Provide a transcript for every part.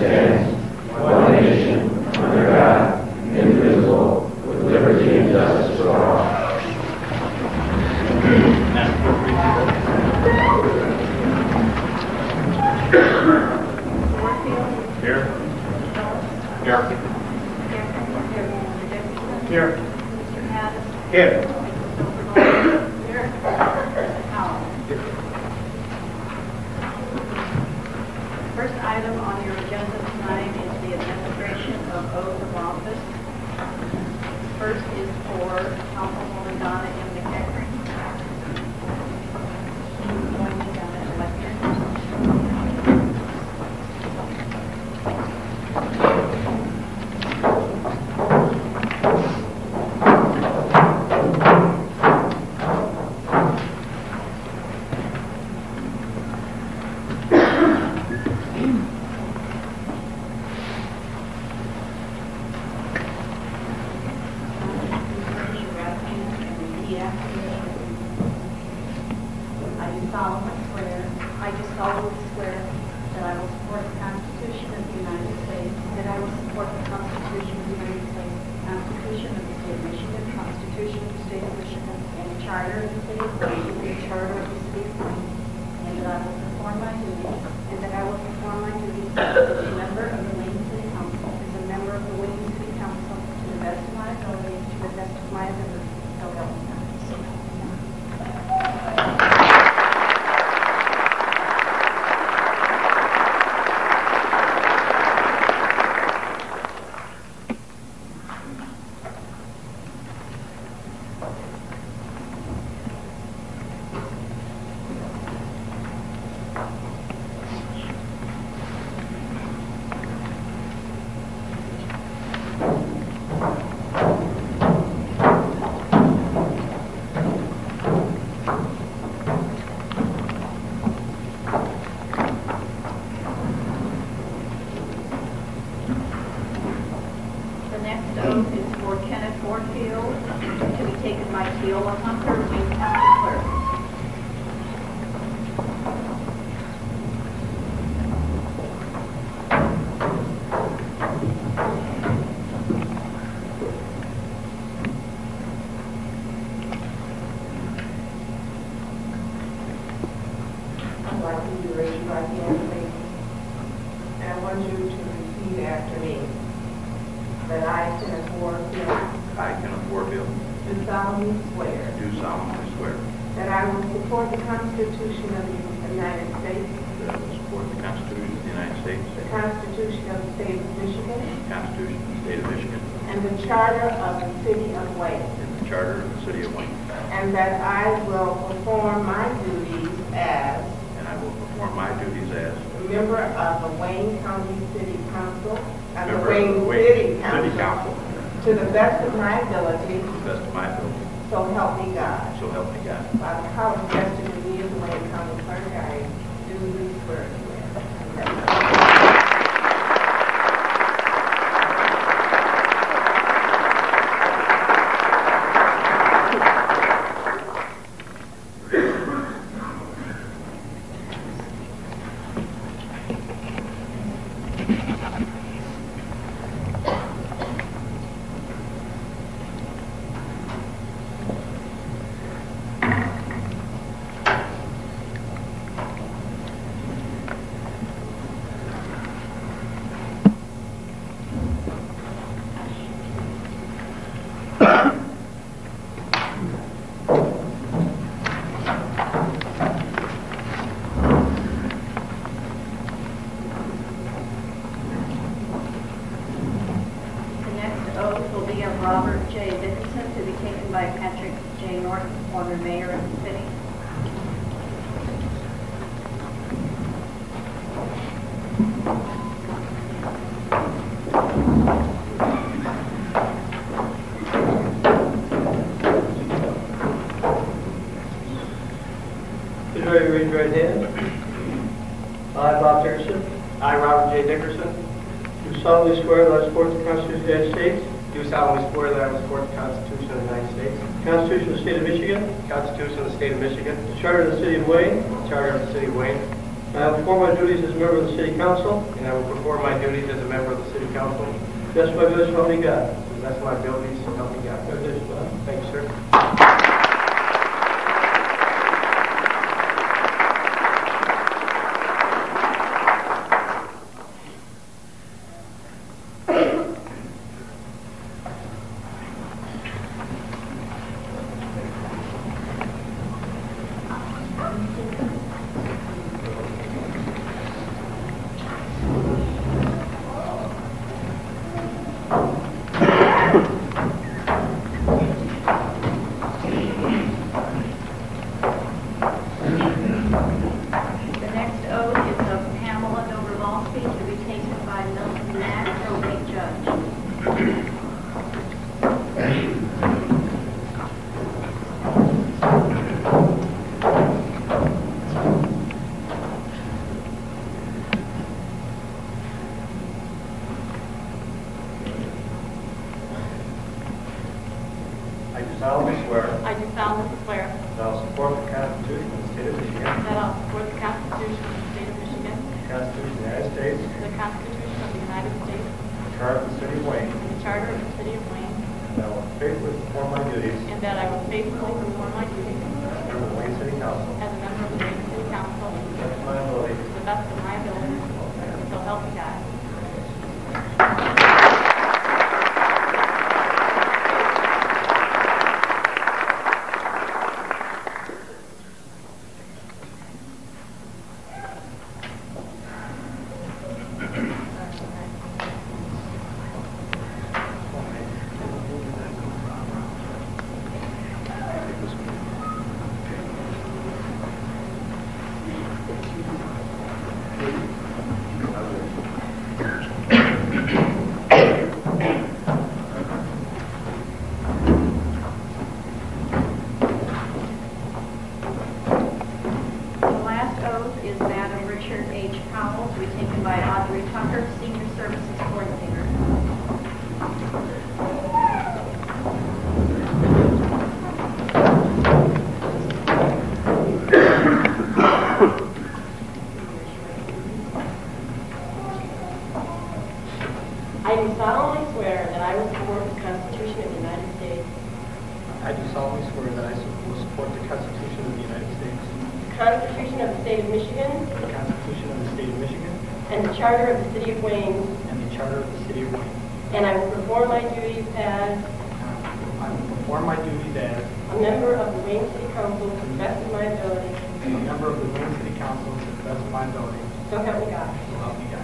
stands, one nation, under God, indivisible, with liberty and justice for all. Here. Here. Here. Here. First item on your agenda tonight is the administration of oath of office. First is for Councilwoman Donna M. McEachern. She's going to down at the lectern. I do solemnly swear that I will support the Constitution of the United States, that I will support the Constitution of the United States, the Constitution of the State of Michigan, the Constitution of the State of Michigan, and the Charter of the City of Plain, and the Charter of the City of Plain, and that I will perform my duties, as a member of the Wayne City Council, to the best of my ability, to the best of my ability, so help me God. And that I will perform my duties as a member of the Wayne County City Council and the Wayne City Council to the best of my ability. So help me God. By the power vested in me as the Wayne County Clerk, I duly swear. Robert J. Dickinson, to be taken by Patrick J. Norton, former mayor of the city. Please raise your right hand. I, Bob Dickerson. I, Robert J. Dickerson. Do solemnly swear that I support the Constitution of the United States. Do solemnly swear that I will support the Constitution of the United States. The Constitution of the State of Michigan. The Constitution of the State of Michigan. The Charter of the City of Wayne. The Charter of the City of Wayne. I will perform my duties as a member of the City Council, and I will perform my duties as a member of the City Council best of my ability, so help me God. to the best of my abilities, so help me God. Congratulations, Bob. Thank you, sir. The next oath is of Pamela Dobrovolsky to be taken by Milton Mack, probate judge. I do solemnly swear I do solemnly swear that I will support the Constitution of the State of Michigan, that I will support the Constitution of the State of Michigan, the Constitution of the United States, the Constitution of the United States, the Charter of the City of Wayne, and the Charter of the City of Wayne, and that I will faithfully perform my duties and that I will faithfully perform my duties as a member of the Wayne City Council as a member of the Wayne City Council to the best of my ability. to the best of my ability, so help me God. The last oath is that of Richard H. Powell to be taken by Audrey Tucker, Senior Services Coordinator. I do solemnly swear that I will support the Constitution of the United States, I do solemnly swear that I will support the Constitution of the United States, the Constitution of the State of Michigan, the Constitution of the State of Michigan, and the Charter of the City of Wayne, and the Charter of the City of Wayne. and I will perform my duties as I will perform my duties as a member of the Wayne City Council to the best of my ability, a member of the Wayne City Council to the best of my ability, so help me God. so help me God.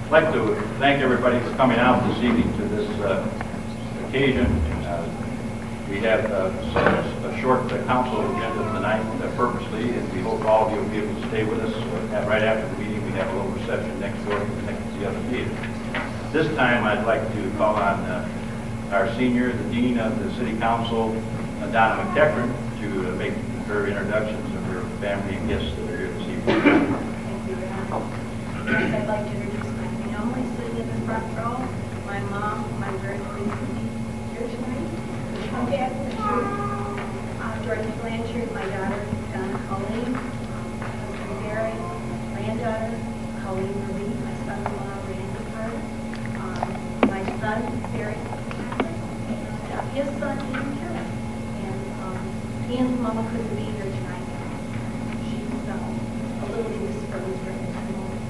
I'd like to thank everybody for coming out this evening to this occasion. We have a short council agenda tonight purposely, and we hope all of you will be able to stay with us. Right after the meeting, we have a little reception next door connected to the other meeting. This time, I'd like to call on our senior, the Dean of the City Council, Donna McTechran, to make her introductions of her family and guests that are here this evening. Thank you, Your Honor. First, I'd like to introduce my family sitting in the front row. My mom, whom I'm very pleased to be here tonight. My dad, George Blanchard, my daughter, Donna Colleen, husband Barry, granddaughter, Colleen Marie, my son-in-law, Randy Hart, my son, Barry, his son, Ian Carroll. And Ian's mama couldn't be here tonight. She's a little indisposed right at the moment.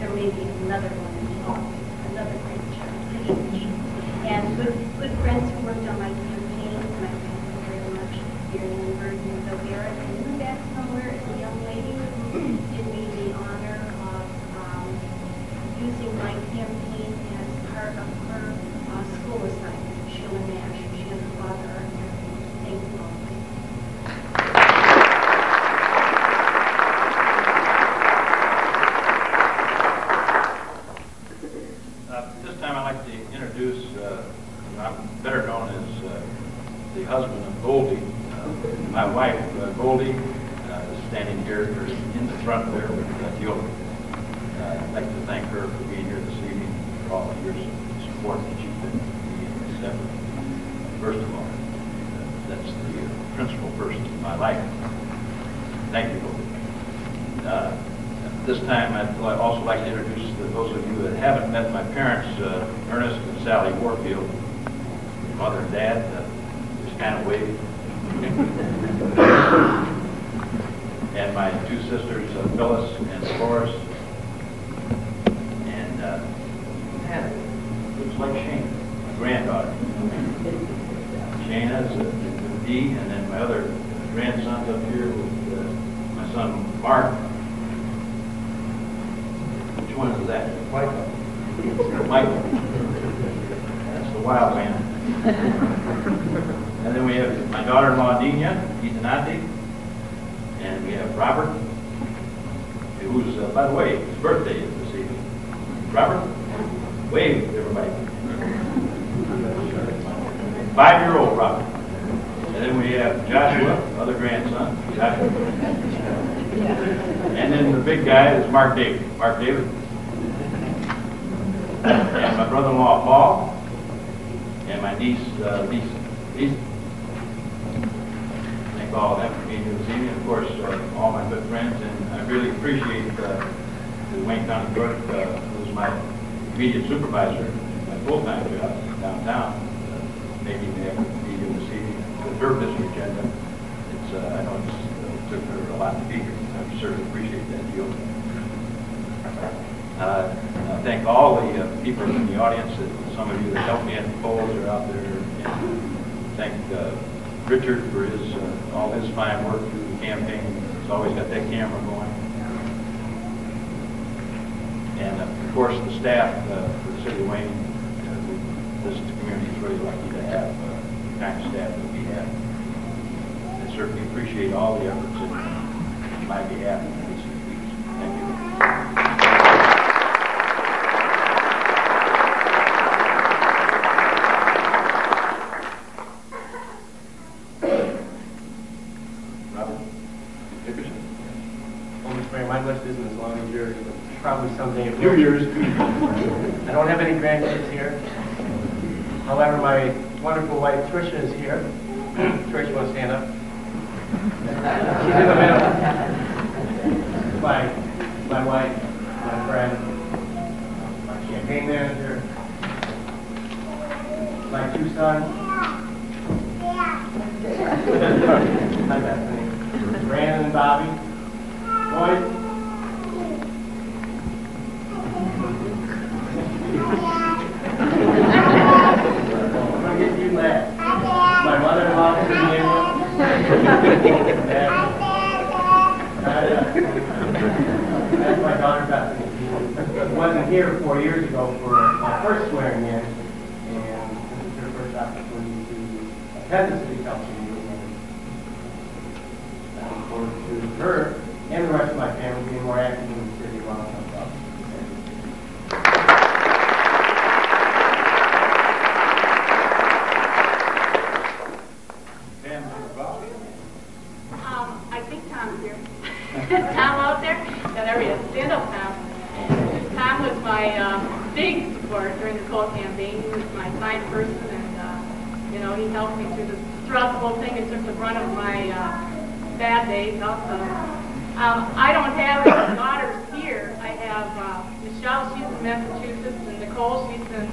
There may be another one involved, another great child. And good friends who worked on my campaign, and I thank them very much. Here in Lindbergh and Bill Garrett, and in the back somewhere is a young lady who did me the honor of using my campaign as part of her school assignment. Sheila Nash, she and her father are here. Thank Goldie is standing here or in the front there with Fiona. I'd like to thank her for being here this evening, for all of your support that you've been in this effort. First of all, that's the principal person in my life. Thank you, Goldie. This time, I'd also like to introduce those of you that haven't met my parents, Ernest and Sally Warfield, mother and dad, just kind of wave. And my two sisters, Phyllis and Dolores, and Hannah, looks like Shane, my granddaughter. Shana's a D, and then my other grandson's up here with my son Mark. Which one is that? Michael. Michael. That's the wild man. And then we have my daughter-in-law Dina, Itanati, and we have Robert, who's, by the way, his birthday is this evening. Robert, wave, everybody. 5-year-old Robert. And then we have Joshua, other grandson, Joshua. And then the big guy is Mark David. Mark David. And my brother-in-law Paul. And my niece, Lisa. Thank all of them for being here this evening. Of course, all my good friends. And I really appreciate the Wayne County Clerk, who's my immediate supervisor, my full-time job downtown. Maybe they have to be here this evening with her busy agenda. It's, I know it took her a lot to be here. I certainly appreciate that, Jill. I thank all the people in the audience, some of you that helped me at the polls are out there. And thank Richard for his all his fine work through the campaign. He's always got that camera going. And of course, the staff for the City of Wayne. This community is really lucky to have the kind of staff that we have. I certainly appreciate all the efforts in my behalf in recent weeks. Thank you. Robert Dickerson. Well, Mr. Mayor, my list isn't as long as yours, but probably someday a few years. I don't have any grandkids here. However, my wonderful wife, Tricia, is here. Tricia, you want to stand up? She's in the middle. My wife, my friend, my campaign manager, my two sons. Hi, Bethany. Brandon and Bobby. Boyd. My mother-in-law is in that's my daughter Bethany. She wasn't here 4 years ago for my first swearing in, and this is her first opportunity to attend the city council meeting. I look forward to her and the rest of my family being more active in the city while I'm up. I think Tom's here. Tom out there? Yeah, there he is. Stand up, Tom. Tom was my big support during the Cole campaign. He was my kind person, and you know, he helped me throughout the whole thing and took the brunt of my bad days also. I don't have any daughters here. I have Michelle, she's in Massachusetts, and Nicole, she's in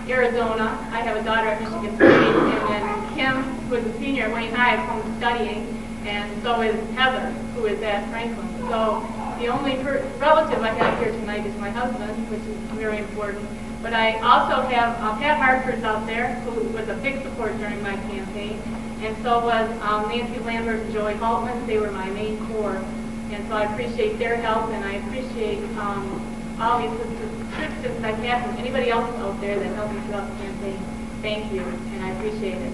Arizona. I have a daughter at Michigan State, and then Kim, who is a senior at Wayne High, is home studying. And so is Heather, who is at Franklin. So the only relative I have here tonight is my husband, which is very important. But I also have Pat Hartford's out there, who was a big support during my campaign. And so was Nancy Lambert and Joey Haltman. They were my main core. And so I appreciate their help, and I appreciate all the assistance I've had from anybody else out there that helped me throughout the campaign. Thank you, and I appreciate it.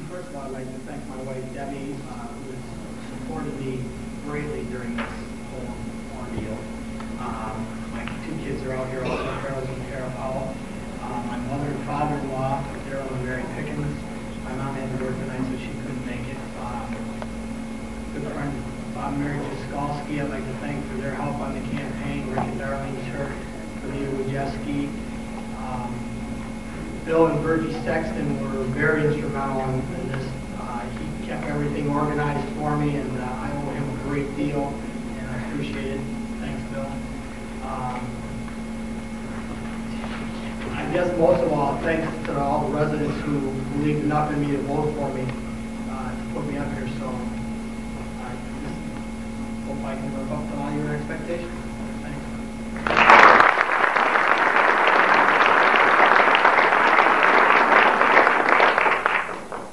First of all, I'd like to thank my wife, Debbie, who has supported me greatly during this whole ordeal. My two kids are out here also, Carol's and Tara Powell. My mother and father-in-law, Daryl and Mary Pickens. My mom had to work tonight, so she couldn't make it. Good friend Bob and Mary Jaskolski, I'd like to thank for their help on the campaign. Rick and Darlene Turk, Benita Wojcicki. Bill and Virgie Sexton were very instrumental in this. He kept everything organized for me, and I owe him a great deal, and I appreciate it. Thanks, Bill. I guess most of all, thanks to all the residents who believed enough in me to vote for me, to put me up here. So I just hope I can live up to all your expectations. Thanks.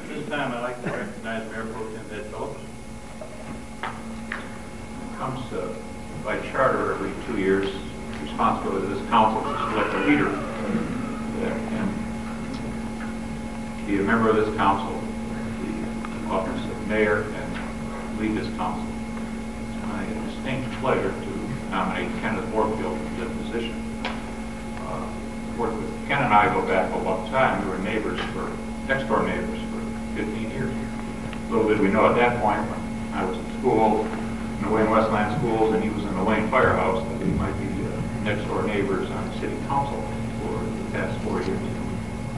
At this time, I'd like to recognize Mayor Pro Tem Ed Phillips. Comes by charter every 2 years, responsibility of this council to select a leader that can be a member of this council, the office of mayor, and lead this council. It's my distinct pleasure to nominate Kenneth Warfield for this position. Worked with Ken and I go back a long time. We were next door neighbors for 15 years. Little did we know at that point, when I was in school, in the Wayne Westland schools, and he was in the Wayne Firehouse, that we might be next door neighbors on the city council for the past 4 years.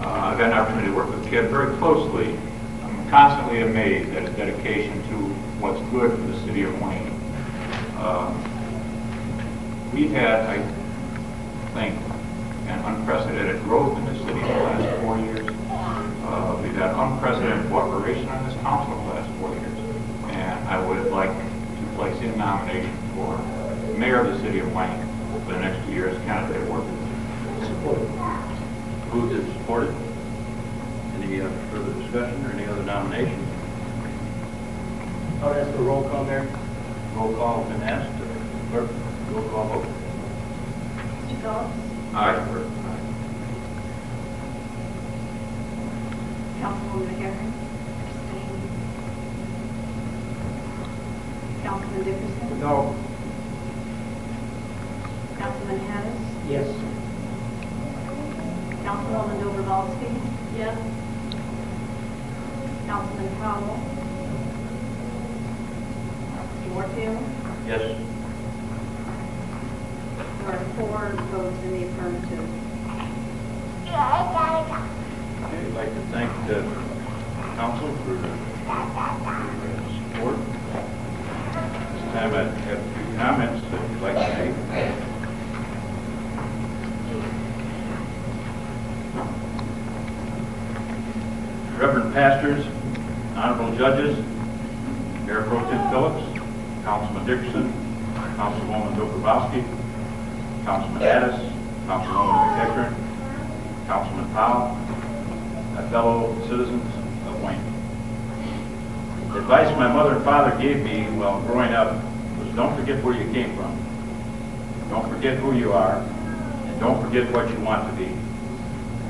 I've had an opportunity to work with Ken very closely. I'm constantly amazed at his dedication to what's good for the city of Wayne. We've had, I think, an unprecedented growth in the city in the last 4 years. We've had unprecedented cooperation on this council in the last 4 years. And I would like to place in nomination for mayor of the city of Wayne for the next 2 years, candidate work. Support. Moved and supported. Any further discussion or any other nominations? I would ask for a roll call, Mayor. Roll call has been asked. Clerk, roll call vote. Mr. Phillips? Aye. Clerk. Councilwoman McGarry? Abstained. Councilman Dickerson? No. Councilman Hattis? Yes. Councilwoman Dobrovolsky? Yes. Councilman Powell? Mr. Warfield? Yes. There are 4 votes in the affirmative. Okay, I'd like to thank the council for their support. This time I have a few comments that you'd like to make. Reverend pastors, honorable judges, Mayor Pro Tem Phillips, Councilman Dickerson, Councilwoman Dobrovolsky, Councilman Addis, Councilwoman McEachern, Councilman Powell, my fellow citizens of Wayne. The advice my mother and father gave me while growing up was don't forget where you came from. Don't forget who you are, and don't forget what you want to be.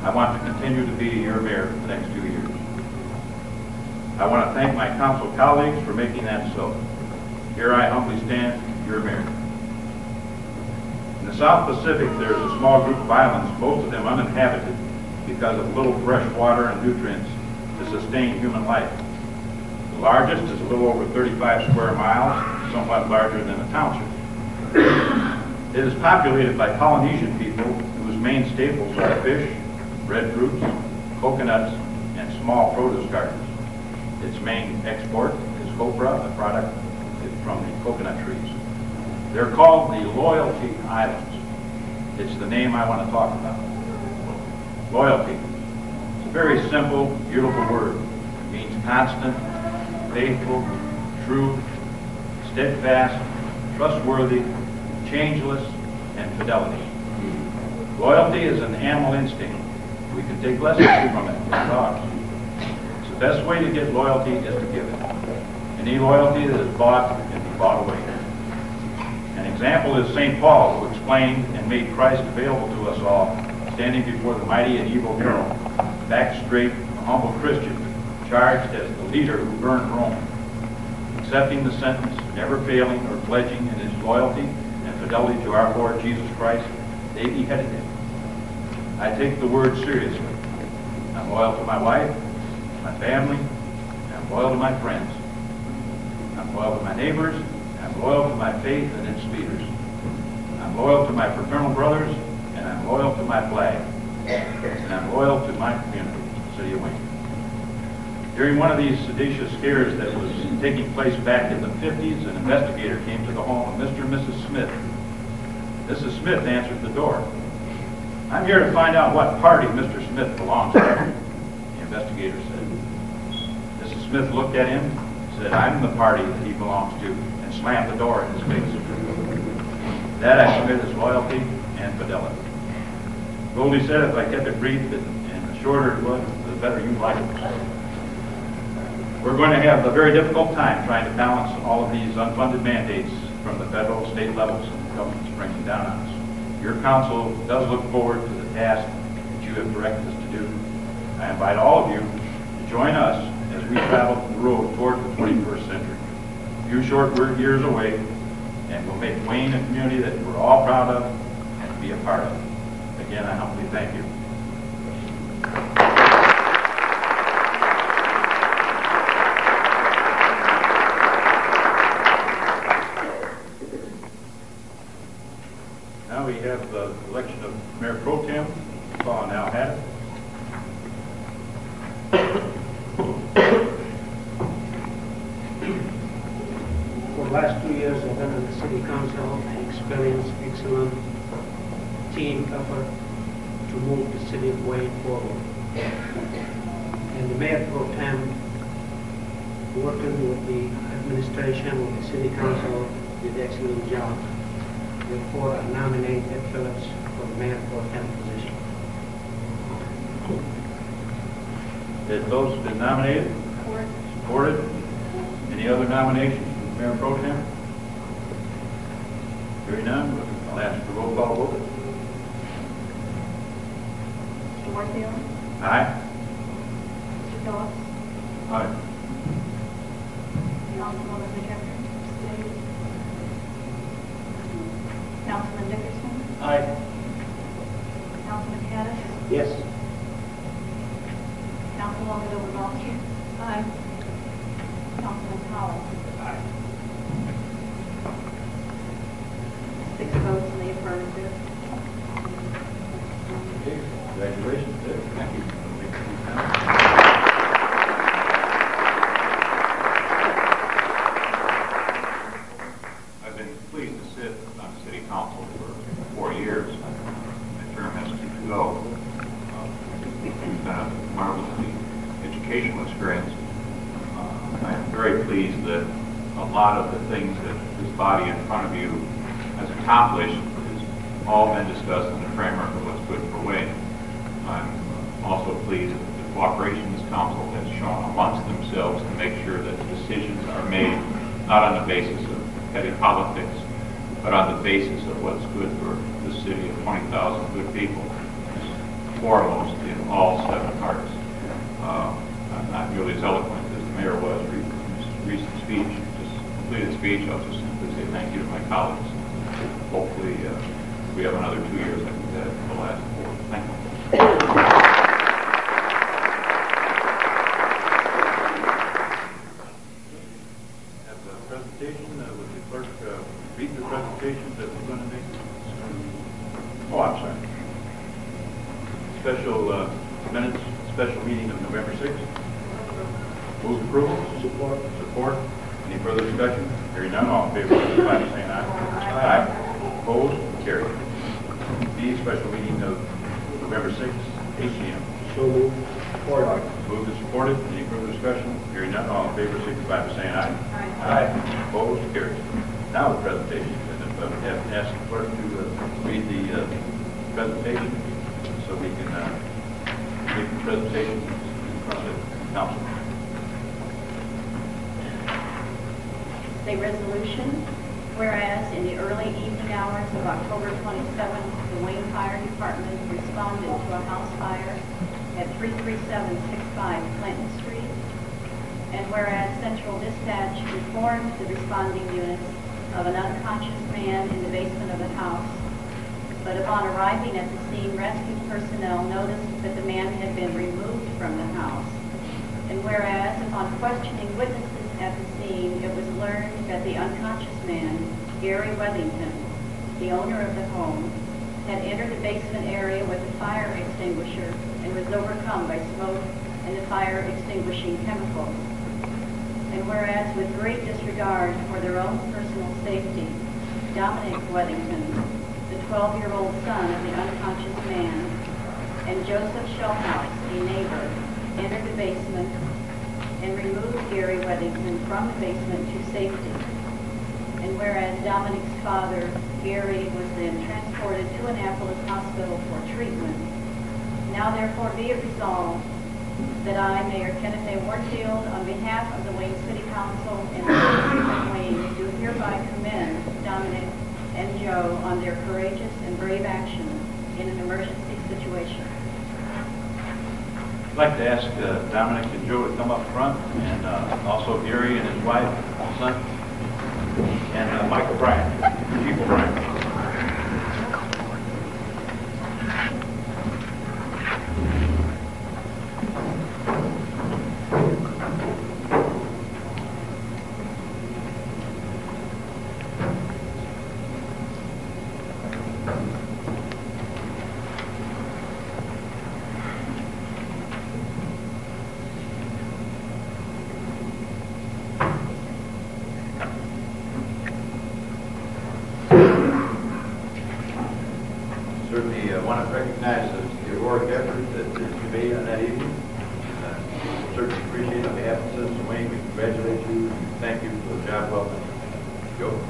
I want to continue to be your mayor for the next 2 years. I want to thank my council colleagues for making that so. Here I humbly stand, your mayor. In the South Pacific, there's a small group of islands, most of them uninhabited, because of little fresh water and nutrients to sustain human life. The largest is a little over 35 square miles, somewhat larger than a township. It is populated by Polynesian people whose main staples are fish, breadfruits, coconuts, and small produce gardens. Its main export is copra, a product from the coconut trees. They're called the Loyalty Islands. It's the name I want to talk about. Loyalty. It's a very simple, beautiful word. It means constant, faithful, true, steadfast, trustworthy, changeless, and fidelity. Loyalty is an animal instinct. We can take lessons from it with dogs. It's the best way to get loyalty is to give it. Any loyalty that is bought can be bought away. An example is St. Paul, who explained and made Christ available to us all, standing before the mighty and evil Nero, back straight, a humble Christian, charged as the leader who burned Rome, accepting the sentence, never failing or pledging in his loyalty and fidelity to our Lord Jesus Christ, they beheaded him. I take the word seriously. I'm loyal to my wife, my family, and I'm loyal to my friends. I'm loyal to my neighbors, and I'm loyal to my faith and its leaders. I'm loyal to my fraternal brothers, and I'm loyal to my flag. And I'm loyal to my community, the city of Wayne. During one of these seditious scares that was taking place back in the 50s, an investigator came to the home of Mr. and Mrs. Smith. Mrs. Smith answered the door. I'm here to find out what party Mr. Smith belongs to, the investigator said. Mrs. Smith looked at him, said, I'm the party that he belongs to, and slammed the door in his face. That I submit is loyalty and fidelity. Goldie said if I kept it brief and the shorter it was, the better you like it. We're going to have a very difficult time trying to balance all of these unfunded mandates from the federal, state levels and the government's bringing down on us. Your council does look forward to the task that you have directed us to do. I invite all of you to join us as we travel the road toward the 21st century. A few short years away, and we'll make Wayne a community that we're all proud of and to be a part of. Again, I humbly thank you. Now we have the election of Mayor Pro Tem. Paul now had it. For the last 2 years I've been on the city council and experienced excellent team effort to move the city of Wayne forward. And the Mayor Pro Tem, working with the administration, with the city council, did an excellent job. Therefore, I nominate Ed Phillips for the Mayor Pro Tem position. Ed Phillips has been nominated. Supported. Any other nominations for Mayor Pro Tem? Hearing none, I'll ask for roll call vote. Mr. Warfield. Aye. Mr. Phillips. Aye. Councilwoman McEachern. Councilman Dickerson. Aye. Councilman Caddis. Yes. Councilwoman Dobrowski. Aye. Councilman Collins. Aye. 6 votes in the affirmative. Okay, congratulations, Ed. Thank you. I've been pleased to sit on the city council for 4 years. My term has to go. It's been a marvelously educational experience. I am very pleased that a lot of the things that this body in front of you has accomplished has all been discussed in the framework of what's good for Wayne. I'm also pleased that the cooperation this council has shown amongst themselves to make sure that decisions are made not on the basis of petty politics, but on the basis of what's good for the city of 20,000 good people, foremost in all 7 hearts. I'm not nearly as eloquent as the mayor was in his recent speech, just completed speech. I'll just simply say thank you to my colleagues. Hopefully, we have another 2 years like we had the last 4. Thank you. Have a presentation. Would the clerk read the presentations that we're going to make? Oh, I'm sorry. Special minutes, special meeting of November 6th. Move approval. Support. Support. Any further discussion? Hearing none, all in favor, signify by saying aye. Aye. Opposed? Carried. B, special meeting of November 6th, 8 p.m. So moved. Support. Moved and supported. Any further discussion? Hearing none, all in favor, signify by saying aye. Aye. Opposed? Carried. Now the presentation. And I would have to ask the clerk to read the presentation so we can make the presentation in front of the council. A resolution, whereas in the early evening hours of October 27th, the Wayne Fire Department responded to a house fire at 33765 Clinton Street, and whereas Central Dispatch informed the responding units of an unconscious man in the basement of the house, but upon arriving at the scene, rescue personnel noticed that the man had been removed from the house. And whereas, upon questioning witnesses at the scene, it was learned that the unconscious man, Gary Wethington, the owner of the home, had entered the basement area with a fire extinguisher and was overcome by smoke and the fire extinguishing chemicals. And whereas, with great disregard for their own personal safety, Dominic Wethington, the 12-year-old son of the unconscious man, and Joseph Schellhouse, a neighbor, entered the basement and removed Gary Wethington from the basement to safety. And whereas Dominic's father, Gary, was then transported to Annapolis Hospital for treatment, now therefore be it resolved that I, Mayor Kenneth A. Warfield, on behalf of the Wayne City Council and the citizens of Wayne, do hereby commend Dominic and Joe on their courageous and brave action in an emergency situation. I'd like to ask Dominic and Joe to come up front, and also Gary and his wife, son, and Michael Bryant, Chief O'Brien. Certainly want to recognize the heroic effort that you made on that evening. Certainly appreciate it on behalf of citizens of Wayne. We congratulate you and thank you for the job well done. Joe.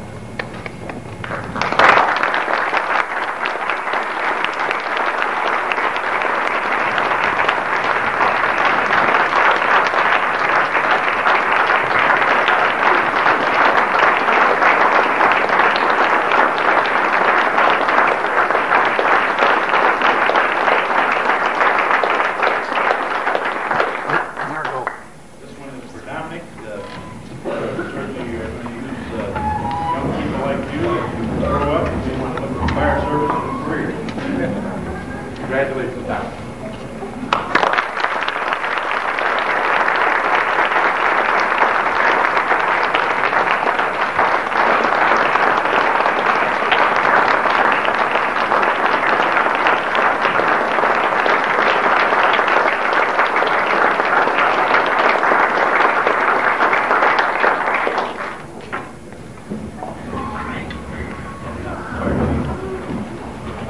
Congratulations, Dominic.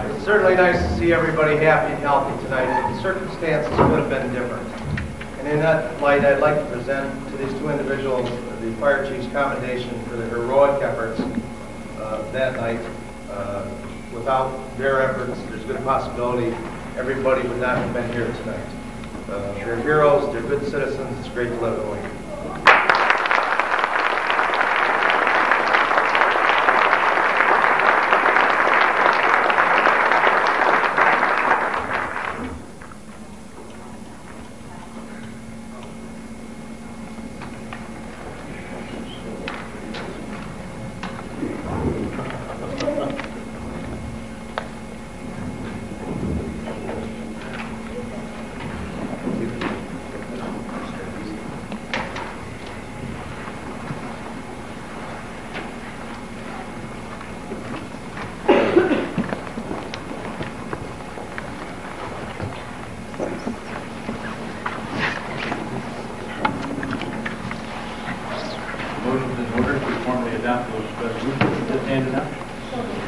It's certainly nice to see everybody happy and healthy tonight, but the circumstances could have been different. And in that light, I'd like to present to these two individuals the fire chief's commendation for their heroic efforts that night. Without their efforts, there's a good possibility everybody would not have been here tonight. They're heroes, they're good citizens, it's great to live in Wayne. Motion is ordered to formally adopt those resolutions as handed out.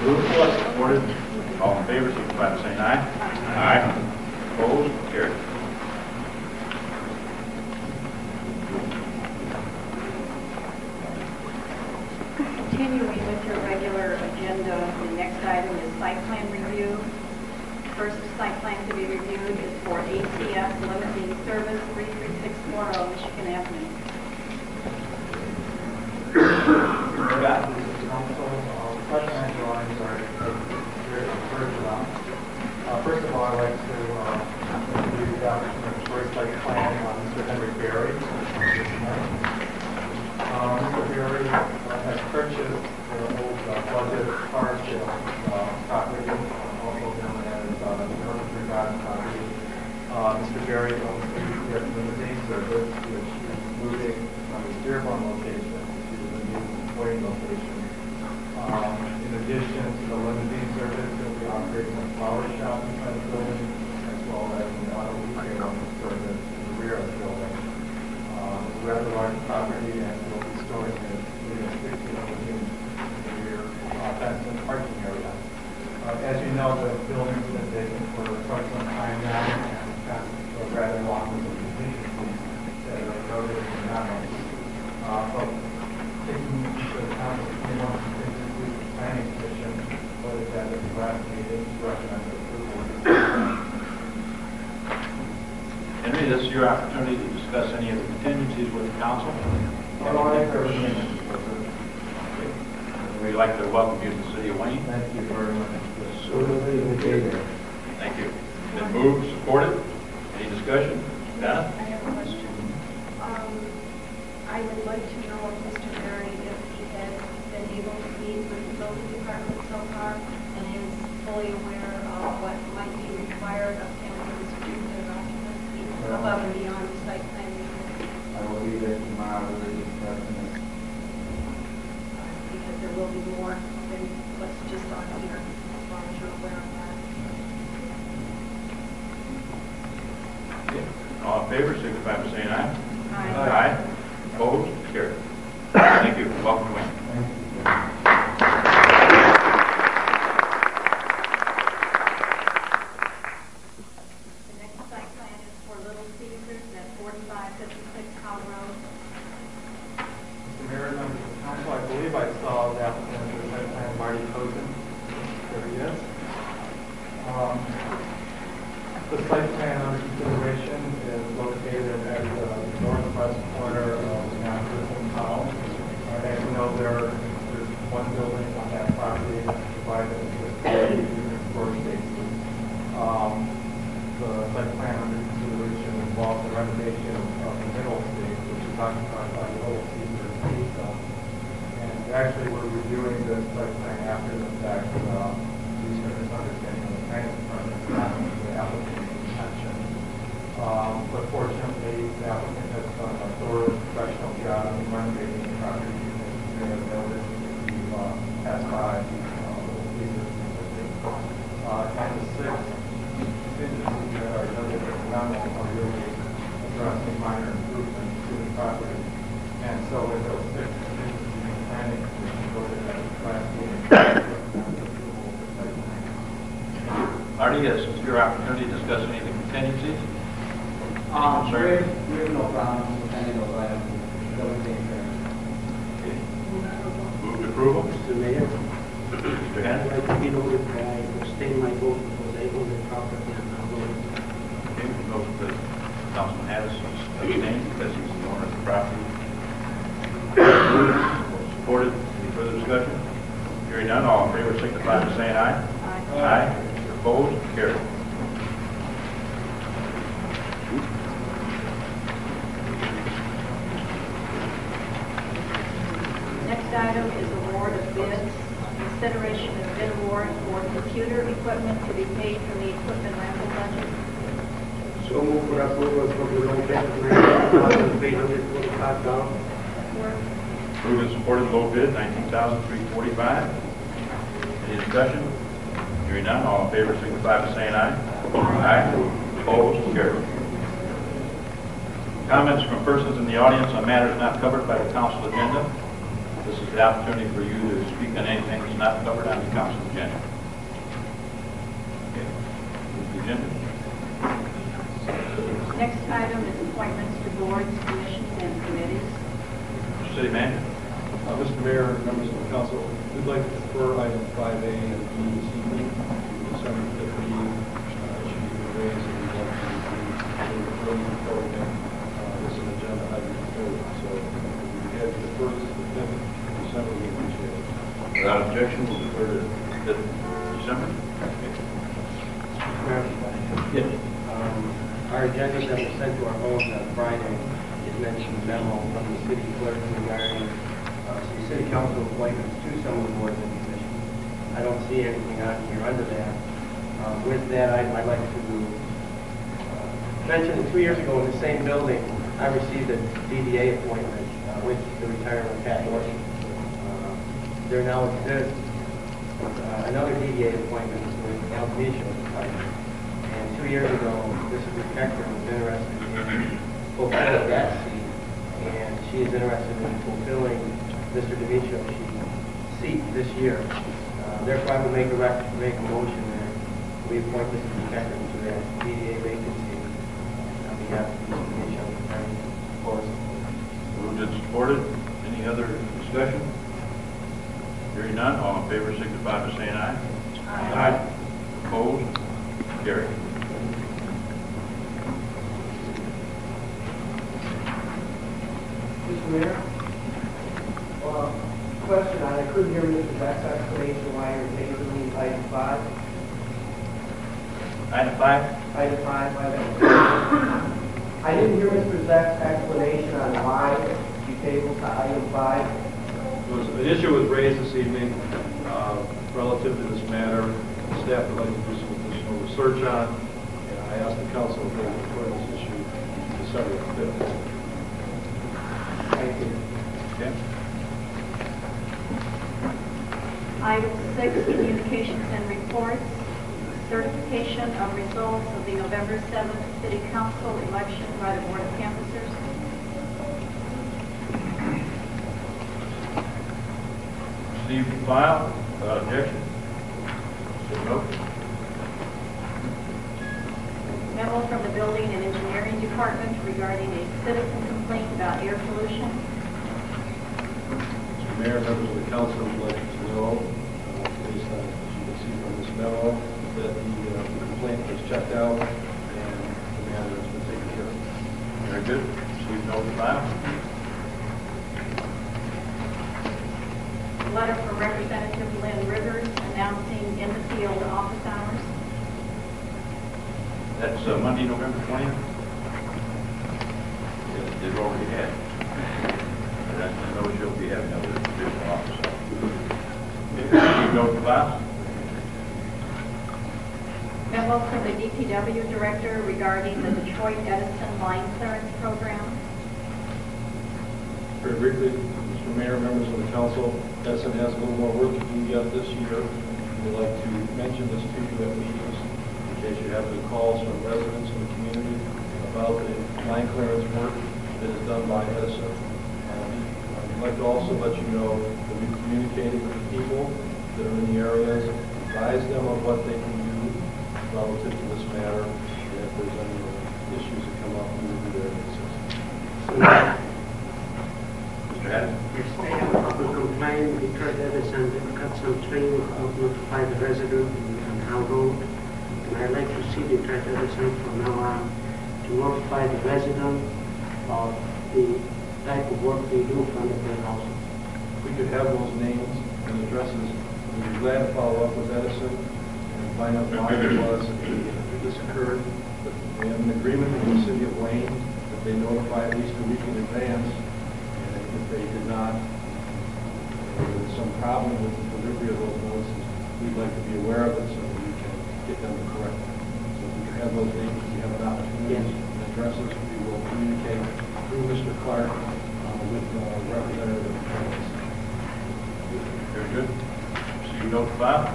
Moved, supported. All in favor, signify by saying aye. Aye. Opposed? Carried. Continuing with your regular agenda, the next item is site plan review. First site plan to be reviewed is for ACS Limousine Service, 33640 Michigan Avenue. Question drawings are very encouraged about. First of all, I'd like to do the first site plan on Mr. Henry Berry. Mr. Berry has purchased an old budget car sale property off Mr. Berry owns the limousine service, which is moving from the Dearborn location to the new Wayne location. In addition to the limousine service, we'll be operating a flower shop inside the building, as well as an auto retail service in the rear of the building. It's a rather large property, and we'll be storing it in 16 limousines in the rear fenced and parking area. As you know, the building's been vacant for quite some time now, and that's a rather long list of contingencies that are noted in the memo. But taking into account the 21 contingencies, the planning commission voted that at the last meeting to recommend approval. Henry, this is your opportunity to discuss any of the contingencies with the council. We'd like to welcome you to the city of Wayne. Thank you very much. Thank you. Been moved, supported. Any discussion? Donna? I have a question. I would like to know if Mr. Berry, if he has been able to meet with the building department so far and is fully aware of what might be required of him to distribute their documents above and beyond the site plan review. I will be there tomorrow to discuss this. Because there will be more than what's just on here, as long as you're aware of that. All in favor, signify by saying aye. Aye. Aye. Opposed? Carried. Thank you. Welcome to Wayne. The next site plan is for Little Caesars at 4556 Howell Road. Mr. Mayor, members of the council, I believe I saw the applicant for the site plan, Marty Cozen. There he is. The site plan under consideration is located at the northwest corner of Natchez and Powell. As you know, there's one building on that property that's divided into 4 spaces. The site plan under consideration involves the renovation of the middle space, which is occupied by Little Caesars Pizza. And actually, we're reviewing this site plan after the fact, due to misunderstanding of the planning department, not the applicant's intention. But fortunately, the applicant has done a thorough professional job in renovating the property. As you may have noticed, we've passed by Little Caesars Pizza. And the 6 contingencies that are noted in the memo are really addressing minor improvements to the property. And so with those 6 contingencies, the planning commission voted at the last meeting. Marty, yes, it's your opportunity to discuss any of the contingencies. We have no problem with any of those items. Okay. Move to approval. Mr. Mayor, Mr. I'd Henry. like to be noted that I abstain my vote because I own the property and I vote. Okay, we note that Councilman Hattis is abstaining because he's the owner of the property. Supported. Any further discussion? Hearing none, all in favor signify by saying aye. Aye. Opposed? Carried. Next item is award of bids. Consideration of bid award for computer equipment to be paid from the equipment rental budget. So move for approval for the low bid $19,345. Support. Approved and supported, low bid, $19,345. Any discussion? Hearing none, all in favor signify by saying aye. Aye. Opposed? Carried. Comments from persons in the audience on matters not covered by the council agenda. This is the opportunity for you to speak on anything that's not covered on the council agenda. Okay. Move the agenda. Next item is appointments to boards, commissions, and committees. Mr. City Manager. Mr. Mayor, members of the council, we'd like to defer item 5A and B this evening. December 15th, should be raised, and we'd like to review program. This is an agenda item forward, so if we had the 1st to the 5th of December, we appreciate it. Without objection, we'll defer to 5th December. Yes. Our agenda that was sent to our homes on Friday is mentioned memo from the city clerk regarding some city council appointments to some of the boards and commissions. I don't see anything on here under that. With that, I'd like to mentioned 2 years ago in the same building, I received a DDA appointment with the retirement Pat Norton. There now exists another DDA appointment with Al Misha's department. And 2 years ago, Mrs. Becker was interested in fulfilling that seat, and she is interested in fulfilling Mr. Demisho's seat this year. Therefore, I would make a motion that we appoint Mrs. Becker to that DDA vacancy on behalf of Mr. Demisho. Of course. Moved and supported. Any other discussion? Hearing none, all in favor signify by saying aye. Aye. Opposed? Carried. Mr. Mayor, question, I couldn't hear Mr. Beck's explanation why you're tabling item 5. Item 5? Item 5, why that was I didn't hear Mr. Beck's explanation on why you tabled to item 5. There was an issue was raised this evening relative to this matter. Staff would like to do some additional research on, and I asked the council if they would refer this issue to December 5th. Thank you. Okay. Item 6, communications and reports. Certification of results of the November 7th City Council election by the Board of Canvassers. Received and filed. Without objection. So vote. Memo from the Building and Engineering Department regarding a citizen complaint about air pollution. Mr. Mayor, members of the council would like to know, based on, as you can see from this memo, that the complaint was checked out and the matter has been taken care of. Very good. Received, note, and file. Letter from Representative Lynn Rivers announcing in the field office hours. That's Monday, November 20th. It already had. And I know she'll be having another additional officer. Received, note, and file. Memo from the DPW Director regarding the Detroit Edison line clearance program. Very briefly, Mr. Mayor, members of the council, Edison has a little more work to do yet this year. We'd like to mention this to you at meetings in case you have any calls from residents in the community about the line clearance work that is done by Edison. I'd like to also let you know that we've communicated with the people that are in the areas, advise them of what they can do relative to this matter, and if there's any issues that come up, we will be there to assist. Mr. Haddon. To comply with Detroit Edison, they've got some training of notify the resident on how road. And I'd like to see Detroit Edison from now on to notify the resident of the type of work they do from their houses. If we could have those names and addresses, we'd be glad to follow up with Edison and find out why it was that this occurred. But we have an agreement with the city of Wayne that they notify at least a week in advance. And if they did not, or there was some problem with the delivery of those notices, we'd like to be aware of it so that we can get them corrected. So if we can have those names, if we have an opportunity and addresses, we will communicate through Mr. Clark with Representative Thomas. Very good. Received, note, and file.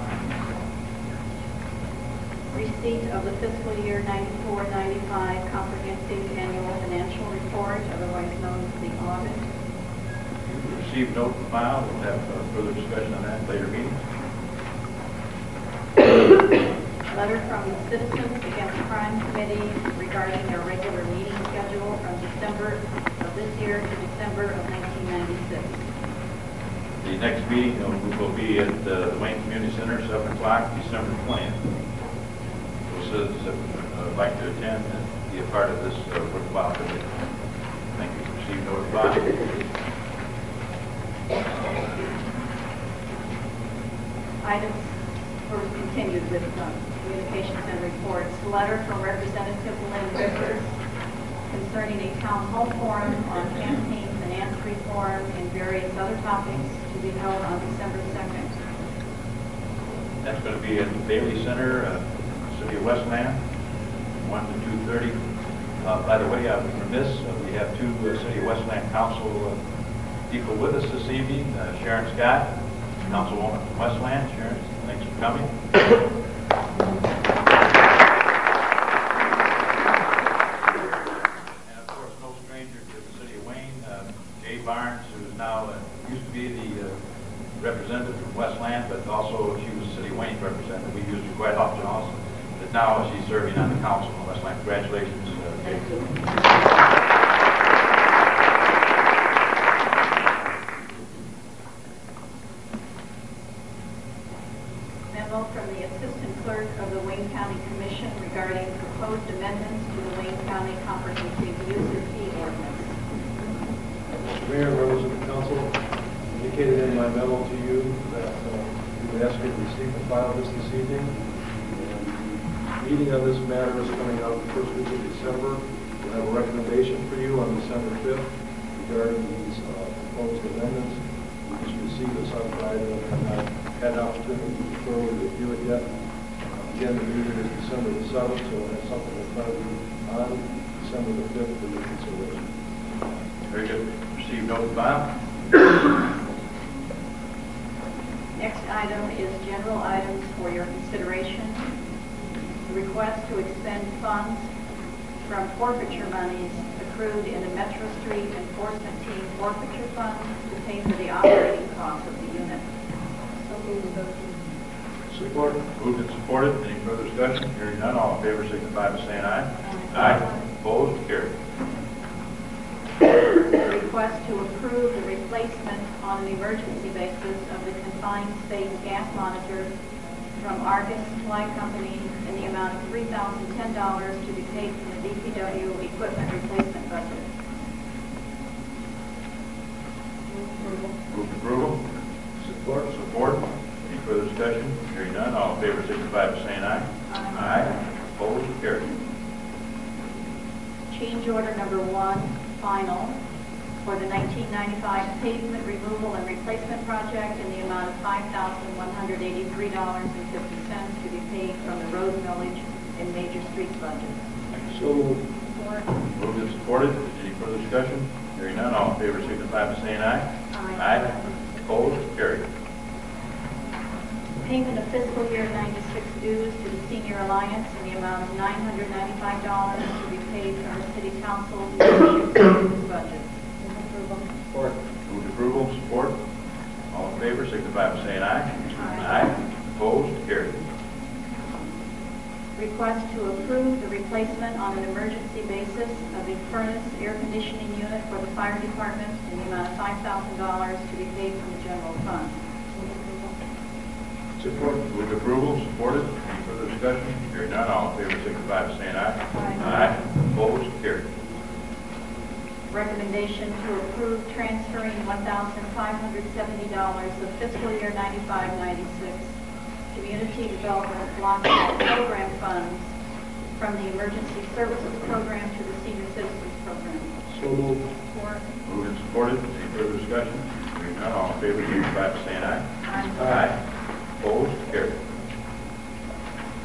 Receipt of the fiscal year 94-95 comprehensive annual financial report, otherwise known as the audit. Received, note, and file. We'll have further discussion on that in later meetings. Letter from the Citizens Against Crime Committee regarding their regular meeting schedule from December of this year to December of 1996. The next meeting will be at the Wayne Community Center, 7 o'clock, December 20th. Those that would like to attend and be a part of this worthwhile committee. Thank you. Received, note, and file. Items or continued with communications and reports. Letter from Representative Lynn Rivers concerning a town hall forum on campaign finance reform and various other topics to be held on December 2nd. That's going to be at the Bailey Center, City of Westland, 1 to 2:30. By the way, from this, we have two City of Westland Council people with us this evening. Sharon Scott, Councilwoman from Westland. Sharon, thanks for coming. And of course, no stranger to the City of Wayne, Jay Barnes, who is now, used to be the representative from Westland, but also she was City of Wayne's representative. We used her quite often also. But now she's serving on the council in Westland. Congratulations, Jay. Thank you. Memo from the Assistant Clerk of the Wayne County Commission regarding proposed amendments to the Wayne County Comprehensive User Fee Ordinance. Mr. Mayor, members of the council, indicated in my memo to you that we would ask you to receive and file this evening. And the meeting on this matter is coming out the first week of December. We'll have a recommendation for you on December 5th regarding these proposed amendments. We just received this on Friday and have had an opportunity to thoroughly review it yet. Again, the meeting is December the 7th, so we'll have something in front of you on December the 5th for your consideration. Very good. Received note, Bob. Next item is general items for your consideration. The request to expend funds from forfeiture monies accrued in the Metro Street Enforcement Team forfeiture fund to pay for the operating costs of the unit. So moved. Support. Moved and supported. Any further discussion? Hearing none, all in favor signify by saying aye. Aye. Opposed? Carried. Request to approve the replacement on an emergency basis of the confined space gas monitor from Argus Supply Company in the amount of $3,010 to be paid from the DPW equipment replacement budget. Move approval. Support. Support. Any further discussion? Hearing none, all in favor signify by saying aye. Aye. Opposed? Carried. Change order number 1, final, for the 1995 pavement removal and replacement project in the amount of $5,183.50 to be paid from the road millage and major streets budget. So moved. Support. Moved and supported. Any further discussion? Hearing none, all in favor signify by saying aye. Aye. Opposed? Carried. Payment of fiscal year 96 dues to the Senior Alliance in the amount of $995 to be paid from the City Council membership services budget. Support. Moved approval. Support. All in favor signify by saying aye. Aye. Opposed? Carried. Request to approve the replacement on an emergency basis of the furnace air conditioning unit for the fire department in the amount of $5,000 to be paid from the general fund. Support. Moved approval. Supported. Any further discussion? Hearing none, all in favor signify by saying aye. Aye. Opposed? Carried. Recommendation to approve transferring $1,570 of fiscal year 95-96 Community Development Block Grant Program funds from the Emergency Services Program to the Senior Citizens Program. So moved. Support. Moved and supported. Any further discussion? Hearing none, all in favor signify by saying aye. Aye. Opposed? Carried.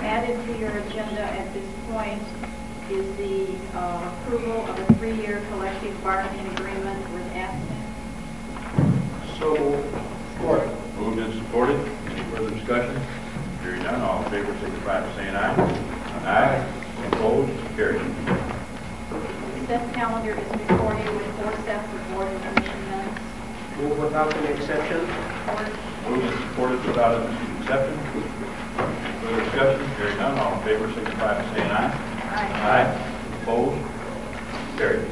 Added to your agenda at this point is the approval of a 3-year collective bargaining agreement with ASME. So moved. Support. Moved and supported. Any further discussion? Hearing none, all in favor signify by saying aye. Aye. Opposed? Carried. Set calendar is before you with 4 sets of board and commission minutes. Move without any exception. Support. Moved and supported without an exception. Further discussion? Hearing none, all in favor signify by saying aye. Aye. Opposed? Carried.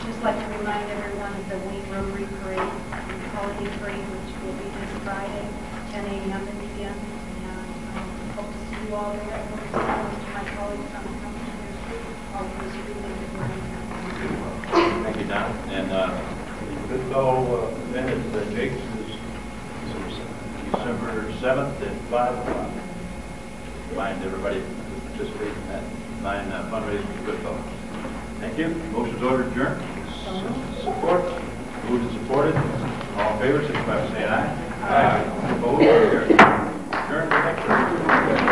Just like to remind everyone of the Wayne Rotary Parade, the holiday parade, which will be this Friday, 10 a.m. in the end. And hope to see you all there. Most of my colleagues on the Commissioner's Street, all of the street and Thank you, Don. And the Goodfellow event at Jake's is December 7th at 5 o'clock. Remind everybody to participate in that fine fundraising for Goodfellow. Thank you. Motion's ordered adjourned. Support. Moved and supported. All in favor, signify by saying aye. Aye. Opposed? Carried. Adjourn the next.